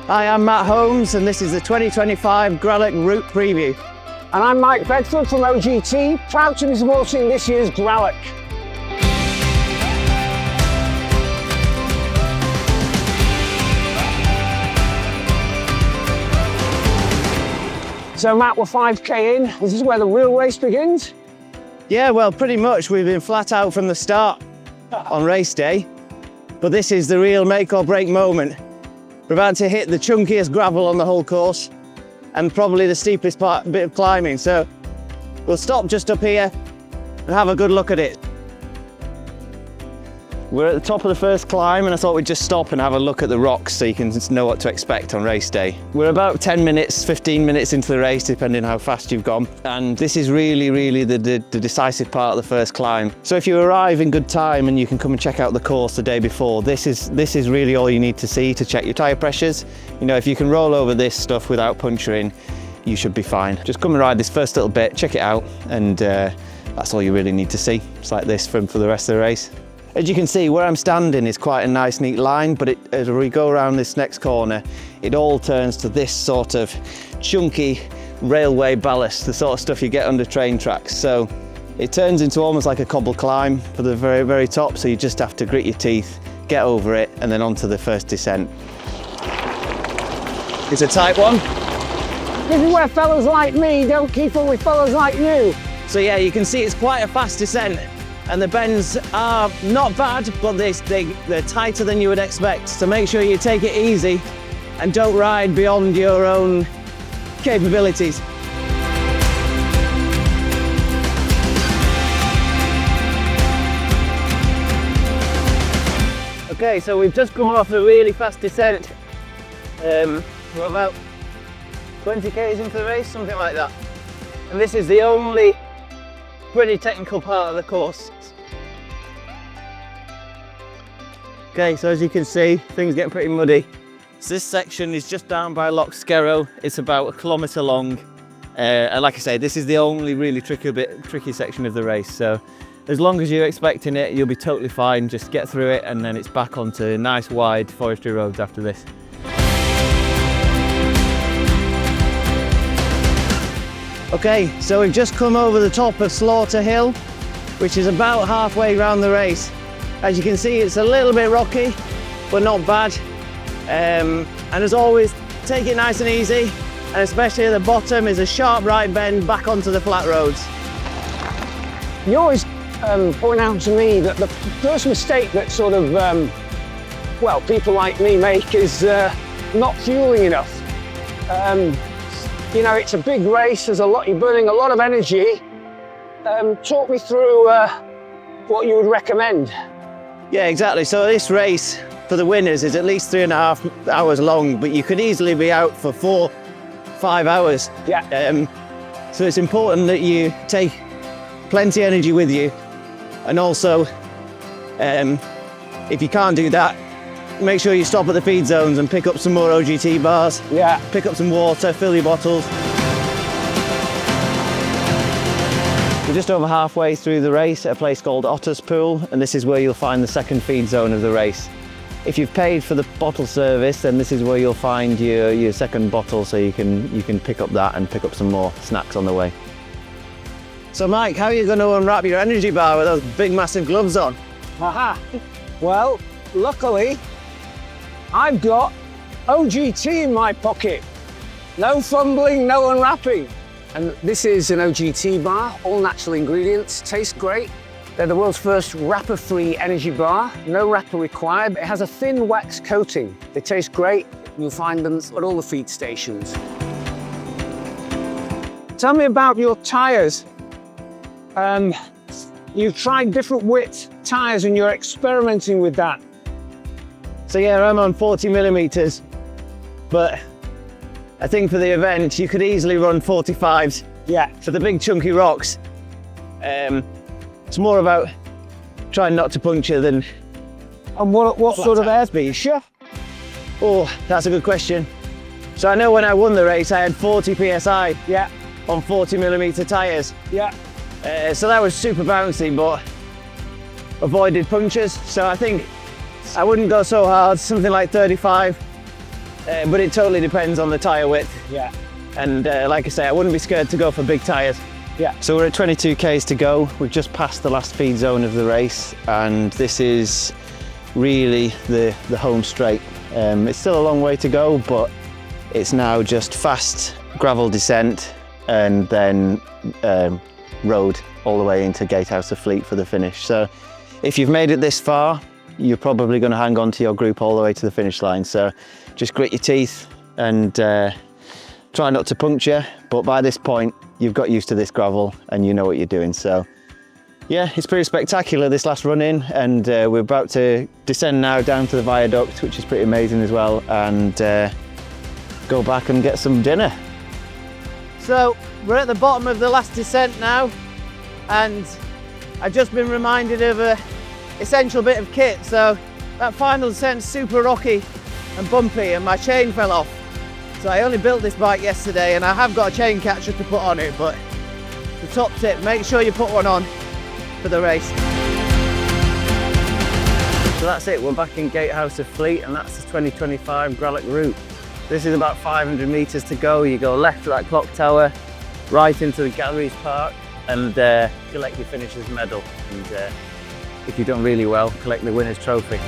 Hi, I'm Matt Holmes and this is the 2025 Gralloch Route Preview. And I'm Mike Bedford from OGT, proud to be supporting this year's Gralloch. So Matt, we're 5k in. This is where the real race begins? Yeah, well, pretty much. We've been flat out from the start on race day, but this is the real make or break moment. We're about to hit the chunkiest gravel on the whole course and probably the steepest bit of climbing. So we'll stop just up here and have a good look at it. We're at the top of the first climb and I thought we'd just stop and have a look at the rocks so you can know what to expect on race day. We're about 10 minutes, 15 minutes into the race, depending on how fast you've gone. And this is really the decisive part of the first climb. So if you arrive in good time and you can come and check out the course the day before, this is really all you need to see to check your tyre pressures. You know, if you can roll over this stuff without puncturing, you should be fine. Just come and ride this first little bit, check it out, and that's all you really need to see. It's like this for the rest of the race. As you can see, where I'm standing is quite a nice, neat line, but as we go around this next corner, it all turns to this sort of chunky railway ballast, the sort of stuff you get under train tracks. So it turns into almost like a cobble climb for the very top, so you just have to grit your teeth, get over it, and then onto the first descent. It's a tight one. This is where fellas like me don't keep up with fellas like you. So yeah, you can see it's quite a fast descent. And the bends are not bad, but they're tighter than you would expect. So make sure you take it easy and don't ride beyond your own capabilities. Okay, so we've just come off a really fast descent. We're about 20 k's into the race, something like that. And this is the only pretty technical part of the course. Okay, so as you can see, things get pretty muddy. So this section is just down by Loch Skerrow. It's about 1 kilometre long. And like I say, this is the only really tricky section of the race. So as long as you're expecting it, you'll be totally fine. Just get through it and then it's back onto nice wide forestry roads after this. Okay, so we've just come over the top of Slaughter Hill, which is about halfway around the race. As you can see, it's a little bit rocky, but not bad. And as always, take it nice and easy. And especially at the bottom is a sharp right bend back onto the flat roads. You always point out to me that the first mistake that sort of, well, people like me make is not fueling enough. You know, it's a big race, you're burning a lot of energy. Talk me through what you would recommend. Yeah, exactly. So this race for the winners is at least 3.5 hours long, but you could easily be out for 4-5 hours. Yeah. So it's important that you take plenty of energy with you. And also, if you can't do that, make sure you stop at the feed zones and pick up some more OGT bars. Yeah. Pick up some water, fill your bottles. We're just over halfway through the race at a place called Otter Pool, and this is where you'll find the second feed zone of the race. If you've paid for the bottle service, then this is where you'll find your second bottle, so you can pick up that and pick up some more snacks on the way. So Mike, how are you going to unwrap your energy bar with those big massive gloves on? Aha. Well, luckily, I've got OGT in my pocket. No fumbling, no unwrapping. And this is an OGT bar, all natural ingredients, tastes great. They're the world's first wrapper-free energy bar, no wrapper required. It has a thin wax coating. They taste great. You'll find them at all the feed stations. Tell me about your tyres. You've tried different width tyres and you're experimenting with that. So yeah, I'm on 40 millimeters, but I think for the event, you could easily run 45s. Yeah. For the big chunky rocks. It's more about trying not to puncture than... And what sort of airspeed? Sure. Oh, that's a good question. So I know when I won the race, I had 40 PSI. Yeah. On 40 millimeter tyres. Yeah. So that was super bouncy, but avoided punctures. So I think I wouldn't go so hard, something like 35. but it totally depends on the tyre width. Yeah. And like I say, I wouldn't be scared to go for big tyres. Yeah. So we're at 22 k's to go. We've just passed the last feed zone of the race, and this is really the home straight. It's still a long way to go, but it's now just fast gravel descent and then road all the way into Gatehouse of Fleet for the finish. So if you've made it this far, you're probably going to hang on to your group all the way to the finish line. So just grit your teeth and try not to puncture. But by this point, you've got used to this gravel and you know what you're doing. So yeah, it's pretty spectacular, this last run in, and we're about to descend now down to the viaduct, which is pretty amazing as well, and go back and get some dinner. So we're at the bottom of the last descent now, and I've just been reminded of an essential bit of kit. So that final descent's super rocky and bumpy, and my chain fell off. So I only built this bike yesterday, and I have got a chain catcher to put on it, but the top tip, make sure you put one on for the race. So that's it, we're back in Gatehouse of Fleet, and that's the 2025 Gralloch route. This is about 500 metres to go. You go left to that clock tower, right into the Galleries Park, and collect your finisher's medal. And if you've done really well, collect the winner's trophy.